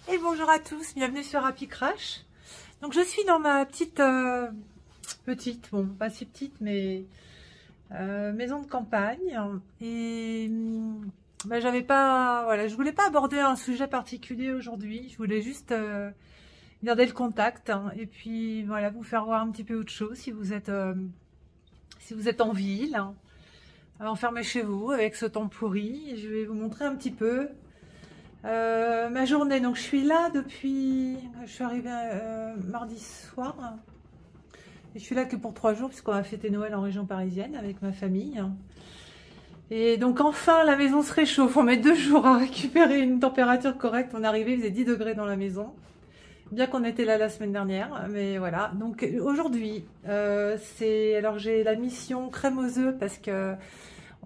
Et bonjour à tous, bienvenue sur Happy Crash. Donc je suis dans ma petite, bon pas si petite mais maison de campagne et j'avais pas, voilà, je voulais pas aborder un sujet particulier aujourd'hui, je voulais juste garder le contact et puis voilà, vous faire voir un petit peu autre chose si vous êtes en ville, enfermé chez vous avec ce temps pourri. Je vais vous montrer un petit peu ma journée. Donc je suis là depuis, je suis arrivée mardi soir et je suis là que pour 3 jours puisqu'on a fêté Noël en région parisienne avec ma famille. Et donc enfin la maison se réchauffe. On met 2 jours à récupérer une température correcte. On est arrivé, il faisait 10 degrés dans la maison, bien qu'on était là la semaine dernière, mais voilà. Donc aujourd'hui alors j'ai la mission crème aux œufs parce que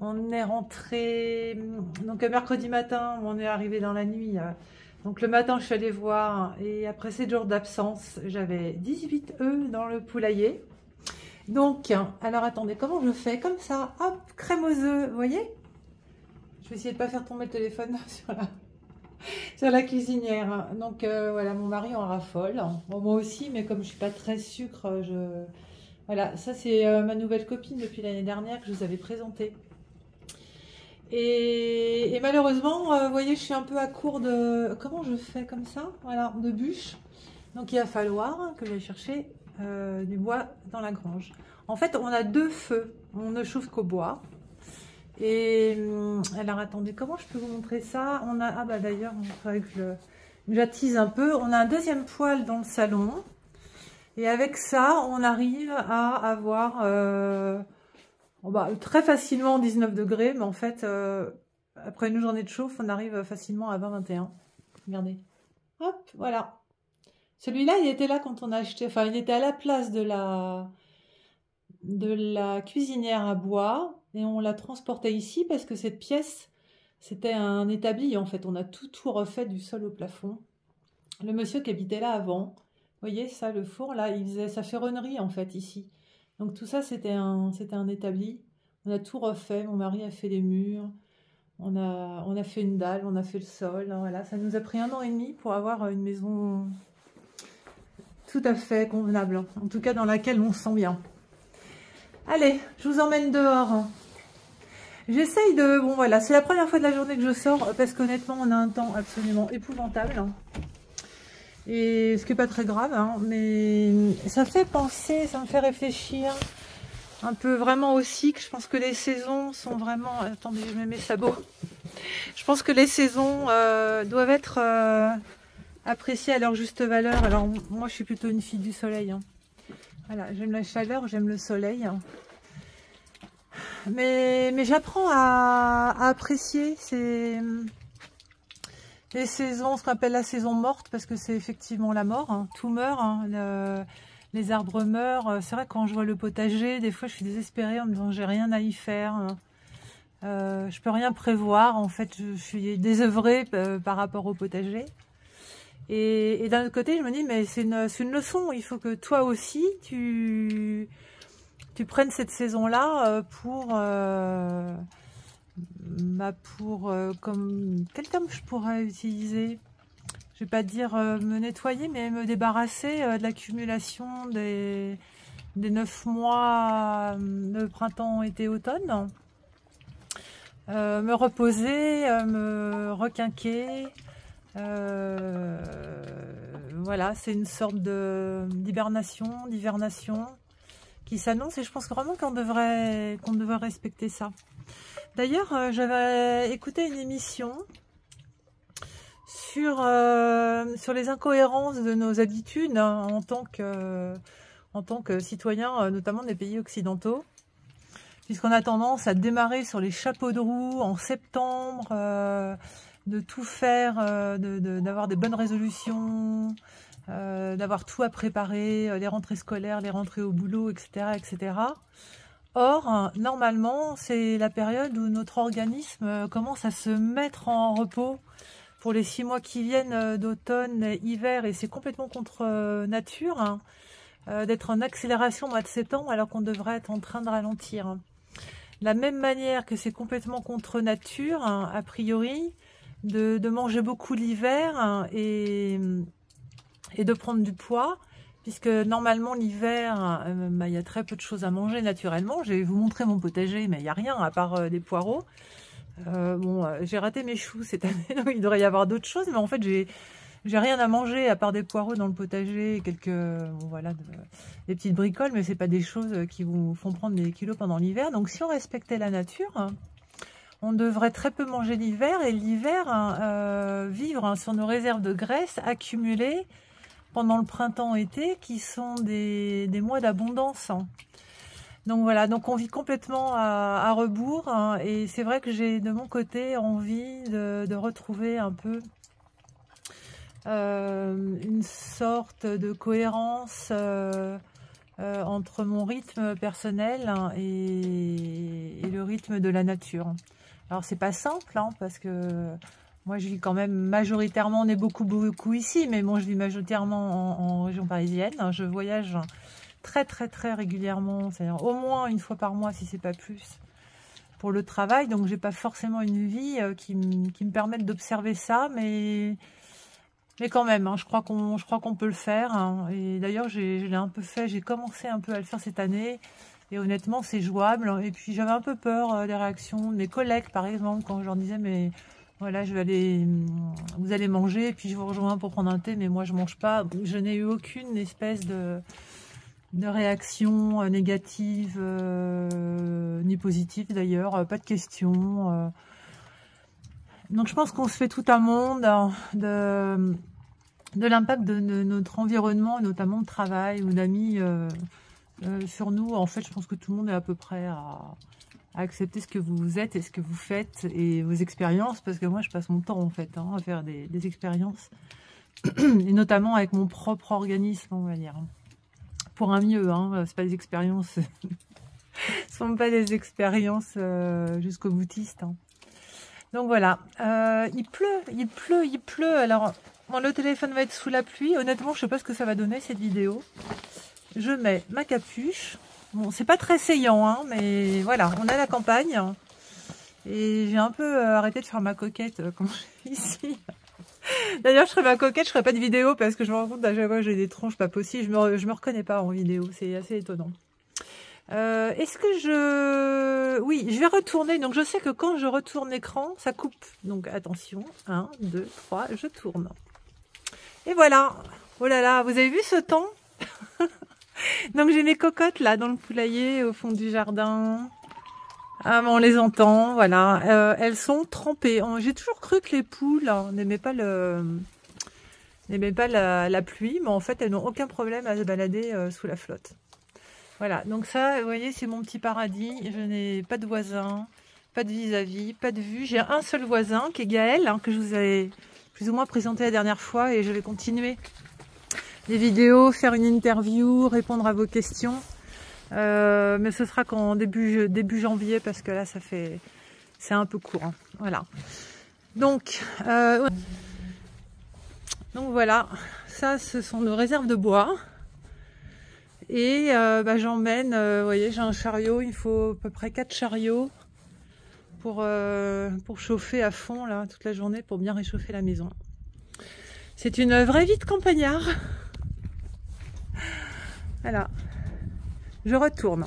on est rentré, donc mercredi matin, on est arrivé dans la nuit. Donc le matin, je suis allée voir et après 7 jours d'absence, j'avais 18 œufs dans le poulailler. Donc, alors attendez, comment je fais? Comme ça, hop, crème aux œufs, vous voyez? Je vais essayer de ne pas faire tomber le téléphone sur la cuisinière. Donc voilà, mon mari en raffole. Bon, moi aussi, mais comme je ne suis pas très sucre, voilà, ça c'est ma nouvelle copine depuis l'année dernière que je vous avais présentée. Et malheureusement, vous voyez, je suis un peu à court de... Comment je fais comme ça? Voilà, de bûches. Donc il va falloir que j'aille chercher du bois dans la grange. En fait, on a 2 feux. On ne chauffe qu'au bois. Et alors attendez, comment je peux vous montrer ça? On a... Ah bah d'ailleurs, il faudrait que j'attise un peu. On a un 2e poêle dans le salon. Et avec ça, on arrive à avoir... très facilement 19 degrés, mais en fait, après une journée de chauffe, on arrive facilement à 20-21. Regardez. Hop, voilà. Celui-là, il était là quand on a acheté, enfin, il était à la place de la cuisinière à bois, et on l'a transporté ici parce que cette pièce, c'était un établi, en fait. On a tout refait du sol au plafond. Le monsieur qui habitait là avant, vous voyez ça, le four, là, il faisait sa ferronnerie, en fait, ici. Donc tout ça, c'était un établi. On a tout refait. Mon mari a fait les murs. On a fait une dalle. On a fait le sol. Voilà, ça nous a pris 1 an et demi pour avoir une maison tout à fait convenable. En tout cas, dans laquelle on se sent bien. Allez, je vous emmène dehors. J'essaye de... Bon, voilà, c'est la première fois de la journée que je sors parce qu'honnêtement, on a un temps absolument épouvantable. Et ce qui n'est pas très grave, hein, mais ça fait penser, ça me fait réfléchir un peu vraiment aussi que je pense que les saisons sont vraiment... Attendez, je mets mes sabots. Je pense que les saisons doivent être appréciées à leur juste valeur. Alors moi, je suis plutôt une fille du soleil. Hein. Voilà, j'aime la chaleur, j'aime le soleil. Mais j'apprends à apprécier les saisons, ce qu'on appelle la saison morte, parce que c'est effectivement la mort, hein. Tout meurt, hein. Les arbres meurent. C'est vrai, quand je vois le potager, des fois je suis désespérée en me disant j'ai rien à y faire. Je peux rien prévoir, en fait je suis désœuvrée par rapport au potager. Et d'un autre côté je me dis mais c'est une leçon, il faut que toi aussi tu prennes cette saison-là comme quel terme je pourrais utiliser? Je vais pas dire me nettoyer, mais me débarrasser de l'accumulation des 9 mois de printemps, été, automne. Me reposer, me requinquer. Voilà, c'est une sorte d'hivernation qui s'annonce et je pense vraiment qu'on devrait respecter ça. D'ailleurs, j'avais écouté une émission sur les incohérences de nos habitudes, hein, en tant que citoyens, notamment des pays occidentaux, puisqu'on a tendance à démarrer sur les chapeaux de roue en septembre, de tout faire, d'avoir des bonnes résolutions, d'avoir tout à préparer, les rentrées scolaires, les rentrées au boulot, etc., etc. Or, normalement, c'est la période où notre organisme commence à se mettre en repos pour les 6 mois qui viennent d'automne, hiver, et c'est complètement contre nature, hein, d'être en accélération au mois de septembre alors qu'on devrait être en train de ralentir. De la même manière que c'est complètement contre nature, hein, a priori, de manger beaucoup l'hiver, hein, et de prendre du poids, puisque normalement l'hiver, bah, y a très peu de choses à manger naturellement. Je vais vous montrer mon potager, mais il n'y a rien à part des poireaux. Bon, j'ai raté mes choux cette année, donc il devrait y avoir d'autres choses, mais en fait j'ai rien à manger à part des poireaux dans le potager et quelques, bon, voilà, des petites bricoles, mais c'est pas des choses qui vous font prendre des kilos pendant l'hiver. Donc si on respectait la nature, hein, on devrait très peu manger l'hiver, et l'hiver, hein, vivre, hein, sur nos réserves de graisse accumulées pendant le printemps-été, qui sont des mois d'abondance, hein. Donc voilà, donc on vit complètement à rebours, hein, et c'est vrai que j'ai de mon côté envie de retrouver un peu une sorte de cohérence entre mon rythme personnel, hein, et le rythme de la nature. Alors c'est pas simple, hein, parce que moi je vis quand même majoritairement, on est beaucoup ici, mais bon, je vis majoritairement en région parisienne, hein. Je voyage très régulièrement, c'est-à-dire au moins une fois par mois si c'est pas plus, pour le travail. Donc j'ai pas forcément une vie qui me permette d'observer ça, mais quand même, hein, je crois qu'on peut le faire, hein. Et d'ailleurs je l'ai un peu fait, j'ai commencé un peu à le faire cette année, et honnêtement c'est jouable. Et puis j'avais un peu peur des réactions de mes collègues, par exemple, quand je leur disais mais voilà, vous allez manger et puis je vous rejoins pour prendre un thé, mais moi je mange pas. Je n'ai eu aucune espèce de réaction négative, ni positive d'ailleurs, pas de questions. Donc je pense qu'on se fait tout un monde, hein, de l'impact de notre environnement, notamment de travail ou d'amis, sur nous. En fait, je pense que tout le monde est à peu près à accepter ce que vous êtes et ce que vous faites et vos expériences, parce que moi je passe mon temps en fait, hein, à faire des expériences, et notamment avec mon propre organisme, on va dire. Pour un mieux, hein, c'est pas des expériences, ce sont pas des expériences jusqu'au boutiste, hein. Donc voilà, il pleut. Alors, bon, le téléphone va être sous la pluie. Honnêtement, je sais pas ce que ça va donner cette vidéo. Je mets ma capuche. Bon, c'est pas très saillant, hein, mais voilà, on est à la campagne, hein, et j'ai un peu arrêté de faire ma coquette quand je suis ici. D'ailleurs, je ferai ma coquette, je ferai pas de vidéo parce que je me rends compte à chaque fois j'ai des tronches pas possibles. Je me reconnais pas en vidéo, c'est assez étonnant. Est-ce que oui, je vais retourner. Donc je sais que quand je retourne l'écran, ça coupe. Donc attention, 1, 2, 3, je tourne. Et voilà. Oh là là, vous avez vu ce temps? Donc j'ai mes cocottes là dans le poulailler au fond du jardin. Ah, on les entend, voilà. Elles sont trempées. J'ai toujours cru que les poules n'aimaient pas la pluie, mais en fait elles n'ont aucun problème à se balader sous la flotte. Voilà, donc ça, vous voyez, c'est mon petit paradis. Je n'ai pas de voisins, pas de vis-à-vis, pas de vue. J'ai un seul voisin qui est Gaël, hein, que je vous avais plus ou moins présenté la dernière fois, et je vais continuer les vidéos, faire une interview, répondre à vos questions. Mais ce sera qu'en début janvier, parce que là c'est un peu court, hein. Voilà. Donc voilà, ça ce sont nos réserves de bois. Et j'emmène, vous voyez, j'ai un chariot, il faut à peu près 4 chariots pour chauffer à fond là toute la journée, pour bien réchauffer la maison. C'est une vraie vie de campagnard. Voilà. Je retourne.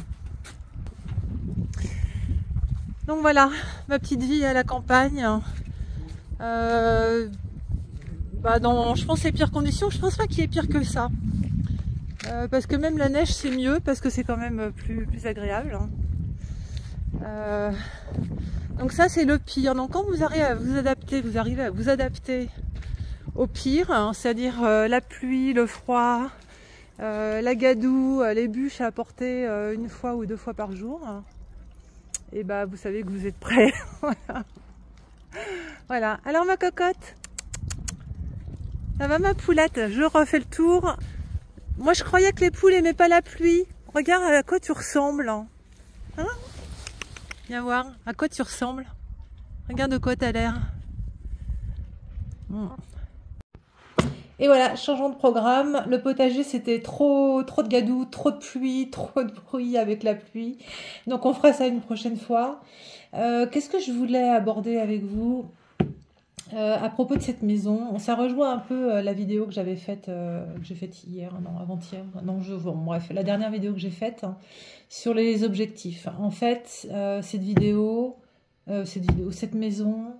Donc voilà, ma petite vie à la campagne. Je pense les pires conditions, je pense pas qu'il y ait pire que ça. Parce que même la neige c'est mieux, parce que c'est quand même plus agréable, hein. Donc ça c'est le pire. Donc quand vous arrivez à vous adapter au pire, hein, c'est-à-dire la pluie, le froid, la gadoue, les bûches à apporter 1 fois ou 2 fois par jour, hein, et vous savez que vous êtes prêts. Voilà. Voilà. Alors ma cocotte, ça va ma poulette? Je refais le tour. Moi je croyais que les poules n'aimaient pas la pluie. Regarde à quoi tu ressembles, hein? Viens voir à quoi tu ressembles. Regarde de quoi tu as l'air. Bon. Et voilà, changeons de programme. Le potager, c'était trop de gadoue, trop de pluie, trop de bruit avec la pluie. Donc on fera ça une prochaine fois. Qu'est-ce que je voulais aborder avec vous? À propos de cette maison, ça rejoint un peu la vidéo que j'avais faite, que j'ai faite hier, non, avant-hier, non, bon, bref, la dernière vidéo que j'ai faite hein, sur les objectifs. En fait, cette maison,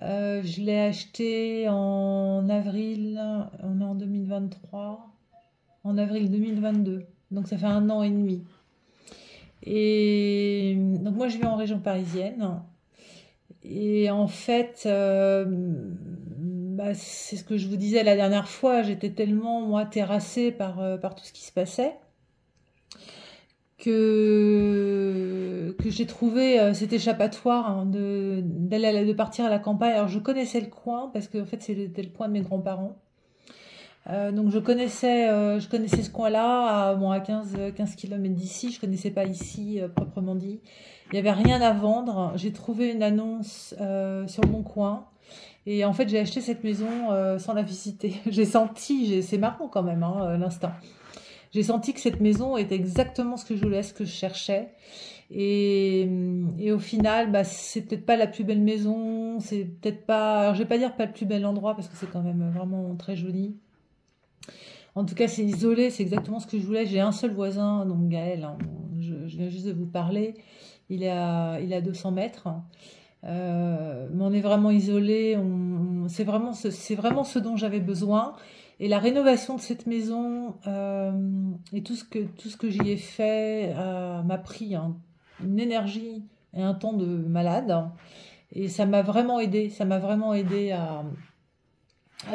je l'ai achetée en avril, on est en 2023, en avril 2022, donc ça fait 1 an et demi. Et donc moi je vis en région parisienne. Et en fait, bah, c'est ce que je vous disais la dernière fois, j'étais tellement, moi, terrassée par tout ce qui se passait, que j'ai trouvé cet échappatoire hein, de partir à la campagne. Alors, je connaissais le coin, parce que en fait, c'était le coin de mes grands-parents. Donc, je connaissais ce coin-là, bon, à 15 km d'ici. Je connaissais pas ici, proprement dit. Il n'y avait rien à vendre. J'ai trouvé une annonce sur le Bon Coin. Et en fait, j'ai acheté cette maison sans la visiter. C'est marrant quand même, hein, l'instinct. J'ai senti que cette maison était exactement ce que je voulais, ce que je cherchais. Et au final, bah, c'est peut-être pas la plus belle maison, c'est peut-être pas, alors je vais pas dire pas le plus bel endroit parce que c'est quand même vraiment très joli. En tout cas, c'est isolé, c'est exactement ce que je voulais. J'ai un seul voisin, donc Gaël, hein, je viens juste de vous parler. Il est à 200 mètres. Mais on est vraiment isolé. C'est vraiment ce dont j'avais besoin. Et la rénovation de cette maison et tout ce que j'y ai fait m'a pris hein, une énergie et un temps de malade. Et ça m'a vraiment aidé. Ça m'a vraiment aidé à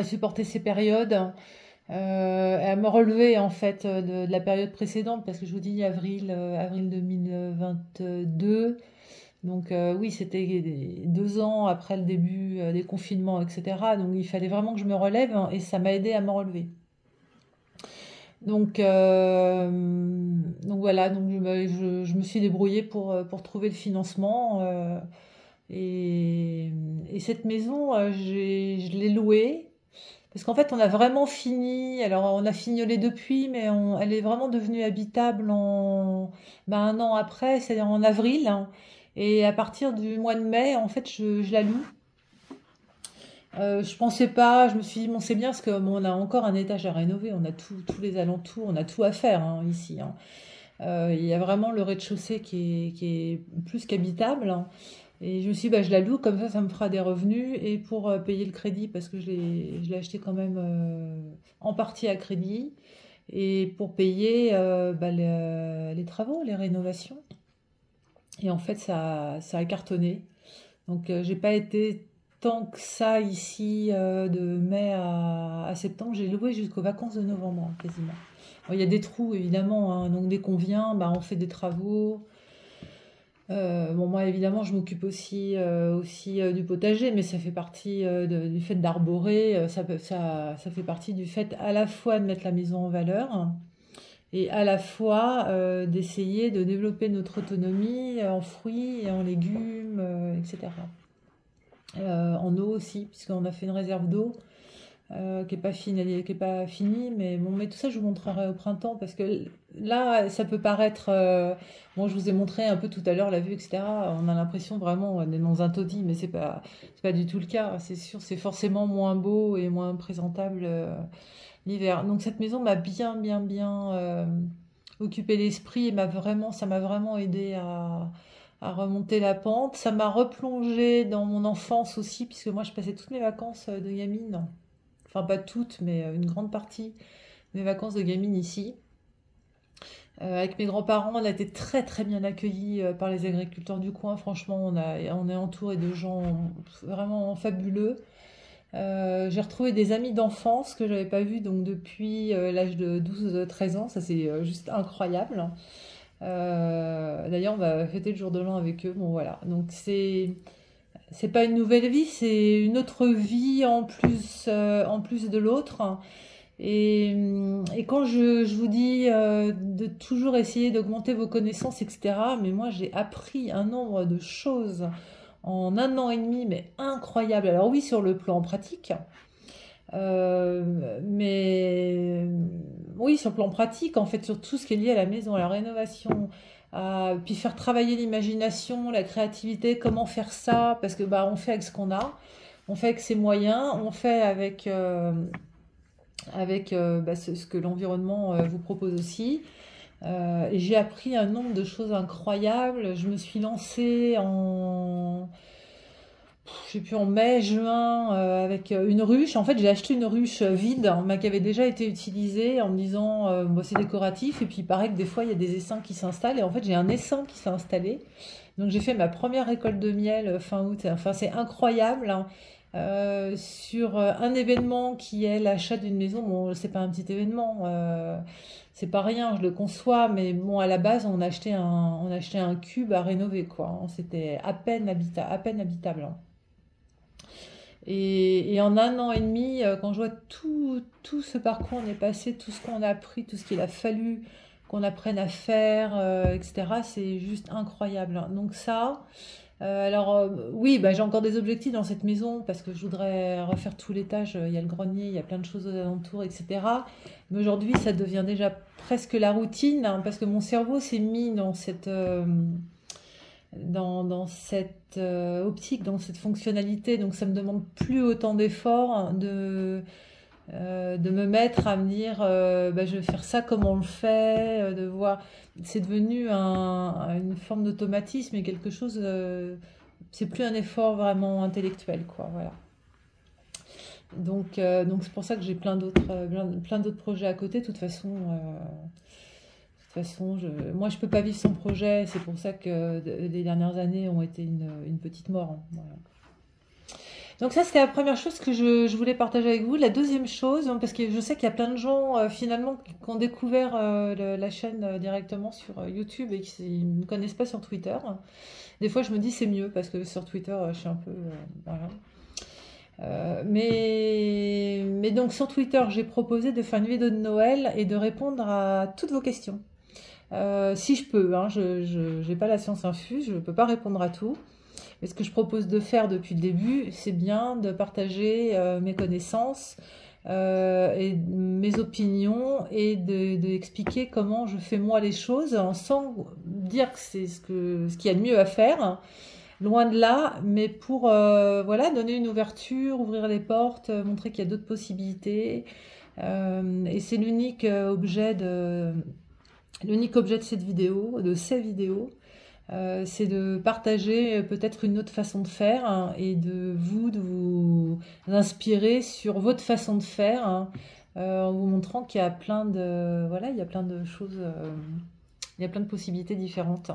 supporter ces périodes. À me relever en fait de la période précédente parce que je vous dis avril 2022 donc oui c'était 2 ans après le début des confinements etc donc il fallait vraiment que je me relève hein, et ça m'a aidé à me relever donc voilà donc je me suis débrouillée pour trouver le financement et cette maison je l'ai louée parce qu'en fait, on a vraiment fini. Alors, on a fignolé depuis, mais elle est vraiment devenue habitable ben, 1 an après, c'est-à-dire en avril. Hein. Et à partir du mois de mai, en fait, je la loue. Je pensais pas, je me suis dit, bon, c'est bien parce que bon, on a encore un étage à rénover, on a tous les alentours, on a tout à faire hein, ici. Hein. Il y a vraiment le rez-de-chaussée qui est plus qu'habitable. Hein. Et je me suis dit, bah, je la loue, comme ça me fera des revenus. Et pour payer le crédit, parce que je l'ai acheté quand même en partie à crédit. Et pour payer bah, les travaux, les rénovations. Et en fait, ça a cartonné. Donc, j'ai pas été tant que ça ici de mai à septembre. J'ai loué jusqu'aux vacances de novembre, hein, quasiment. Bon, il y a des trous, évidemment. Hein, donc, dès qu'on vient, bah, on fait des travaux. Bon, moi, évidemment, je m'occupe aussi du potager, mais ça fait partie du fait d'arborer. Ça fait partie du fait à la fois de mettre la maison en valeur et à la fois d'essayer de développer notre autonomie en fruits et en légumes, etc. En eau aussi, puisqu'on a fait une réserve d'eau qui est pas finie, mais bon, mais tout ça je vous montrerai au printemps parce que là ça peut paraître, bon je vous ai montré un peu tout à l'heure la vue etc. On a l'impression vraiment d'être dans un taudis, mais c'est pas du tout le cas. C'est sûr, c'est forcément moins beau et moins présentable l'hiver. Donc cette maison m'a bien occupé l'esprit et ça m'a vraiment aidé à remonter la pente. Ça m'a replongé dans mon enfance aussi, puisque moi je passais toutes mes vacances de gamine enfin pas toutes, mais une grande partie de mes vacances de gamine ici. Avec mes grands-parents, on a été très très bien accueillis par les agriculteurs du coin. Franchement, on est entouré de gens vraiment fabuleux. J'ai retrouvé des amis d'enfance que j'avais pas vus donc depuis l'âge de 12-13 ans. Ça c'est juste incroyable. D'ailleurs, on va fêter le jour de l'an avec eux. Bon voilà, donc c'est pas une nouvelle vie, c'est une autre vie en plus de l'autre. Et quand je vous dis de toujours essayer d'augmenter vos connaissances, etc., mais moi j'ai appris un nombre de choses en 1 an et demi, mais incroyable. Alors oui, sur le plan pratique, mais oui, sur le plan pratique, en fait, sur tout ce qui est lié à la maison, à la rénovation, puis faire travailler l'imagination, la créativité, comment faire ça, parce que bah on fait avec ce qu'on a. on fait avec ses moyens, on fait avec, ce que l'environnement vous propose aussi. Et j'ai appris un nombre de choses incroyables. Je me suis lancée je sais plus, en mai, juin, avec une ruche. En fait, j'ai acheté une ruche vide, hein, mais qui avait déjà été utilisée en me disant, bon, c'est décoratif. Et puis, il paraît que des fois, il y a des essaims qui s'installent. Et en fait, j'ai un essaim qui s'est installé. Donc, j'ai fait ma première récolte de miel fin août. Enfin, c'est incroyable, hein. Sur un événement qui est l'achat d'une maison. Bon, c'est pas un petit événement. C'est pas rien, je le conçois, mais bon, à la base, on a acheté un cube à rénover, quoi, hein. C'était à peine habitable, hein. Et en un an et demi, quand je vois tout ce parcours on est passé, tout ce qu'on a appris, tout ce qu'il a fallu qu'on apprenne à faire, etc., c'est juste incroyable, hein. Donc ça, oui, bah, j'ai encore des objectifs dans cette maison parce que je voudrais refaire tout l'étage. Il y a le grenier, il y a plein de choses aux alentours, etc. Mais aujourd'hui, ça devient déjà presque la routine, hein, parce que mon cerveau s'est mis dans cette optique, dans cette fonctionnalité. Donc ça me demande plus autant d'efforts, hein, de me mettre à me dire bah, je vais faire ça comme on le fait, de voir. C'est devenu une forme d'automatisme et quelque chose. C'est plus un effort vraiment intellectuel, quoi. Voilà. Donc c'est pour ça que j'ai plein d'autres projets à côté. De toute façon, moi je peux pas vivre sans projet. C'est pour ça que les dernières années ont été une petite mort, hein. Voilà. Donc ça, c'était la première chose que je voulais partager avec vous. La deuxième chose, hein, parce que je sais qu'il y a plein de gens finalement qui ont découvert la chaîne directement sur YouTube et qui ne me connaissent pas sur Twitter. Des fois, je me dis c'est mieux parce que sur Twitter, je suis un peu... voilà. Mais donc sur Twitter, j'ai proposé de faire une vidéo de Noël et de répondre à toutes vos questions. Si je peux, hein, je n'ai pas la science infuse, je ne peux pas répondre à tout. Mais ce que je propose de faire depuis le début, c'est bien de partager mes connaissances et mes opinions et d'expliquer comment je fais moi les choses sans dire que c'est ce qu'il y a de mieux à faire. Loin de là, mais pour voilà, donner une ouverture, ouvrir les portes, montrer qu'il y a d'autres possibilités. Et c'est l'unique objet de cette vidéo, de ces vidéos. C'est de partager peut-être une autre façon de faire, hein, et de vous inspirer sur votre façon de faire, hein, en vous montrant qu'il y a plein de voilà, il y a plein de choses, il y a plein de possibilités différentes.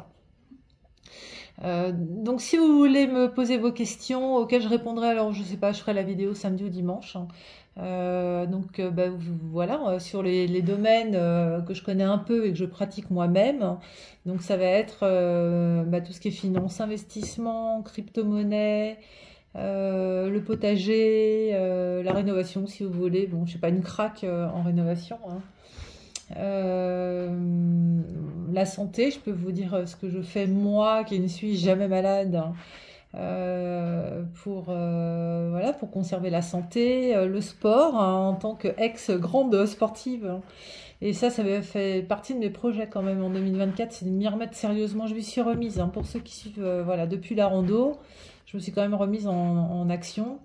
Donc si vous voulez me poser vos questions auxquelles je répondrai, alors je sais pas, je ferai la vidéo samedi ou dimanche, hein. Bah, voilà, sur les domaines que je connais un peu et que je pratique moi-même. Donc ça va être bah, tout ce qui est finance, investissement, crypto-monnaie, le potager, la rénovation si vous voulez. Bon, je suis pas une craque en rénovation, hein. La santé, je peux vous dire ce que je fais moi qui ne suis jamais malade, hein, voilà, pour conserver la santé, le sport, hein, en tant qu'ex-grande sportive, hein. Et ça fait partie de mes projets quand même en 2024, c'est de m'y remettre sérieusement. Je m'y suis remise, hein, pour ceux qui suivent, voilà, depuis la rando, je me suis quand même remise en action.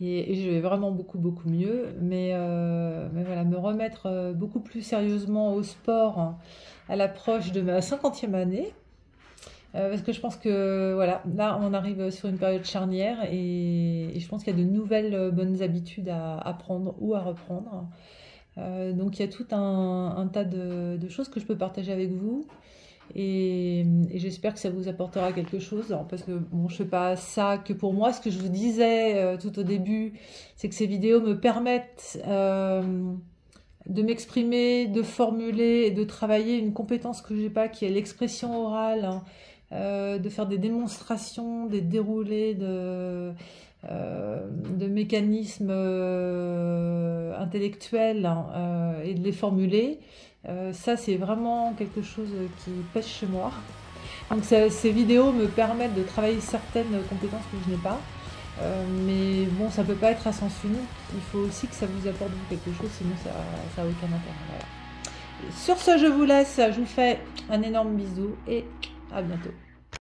Et je vais vraiment beaucoup mieux, mais voilà, me remettre beaucoup plus sérieusement au sport, hein, à l'approche de ma 50e année, parce que je pense que voilà, là on arrive sur une période charnière et je pense qu'il y a de nouvelles bonnes habitudes à apprendre ou à reprendre. Donc il y a tout un tas de choses que je peux partager avec vous. Et j'espère que ça vous apportera quelque chose, hein, parce que bon, je fais pas ça que pour moi. Ce que je vous disais tout au début, c'est que ces vidéos me permettent de m'exprimer, de formuler et de travailler une compétence que j'ai pas, qui est l'expression orale, hein, de faire des démonstrations, des déroulés de mécanismes intellectuels, hein, et de les formuler. Ça, c'est vraiment quelque chose qui pêche chez moi. Donc ces vidéos me permettent de travailler certaines compétences que je n'ai pas. Mais bon, ça peut pas être à sens unique. Il faut aussi que ça vous apporte quelque chose, sinon ça n'a aucun intérêt. Voilà. Sur ce, je vous laisse. Je vous fais un énorme bisou et à bientôt.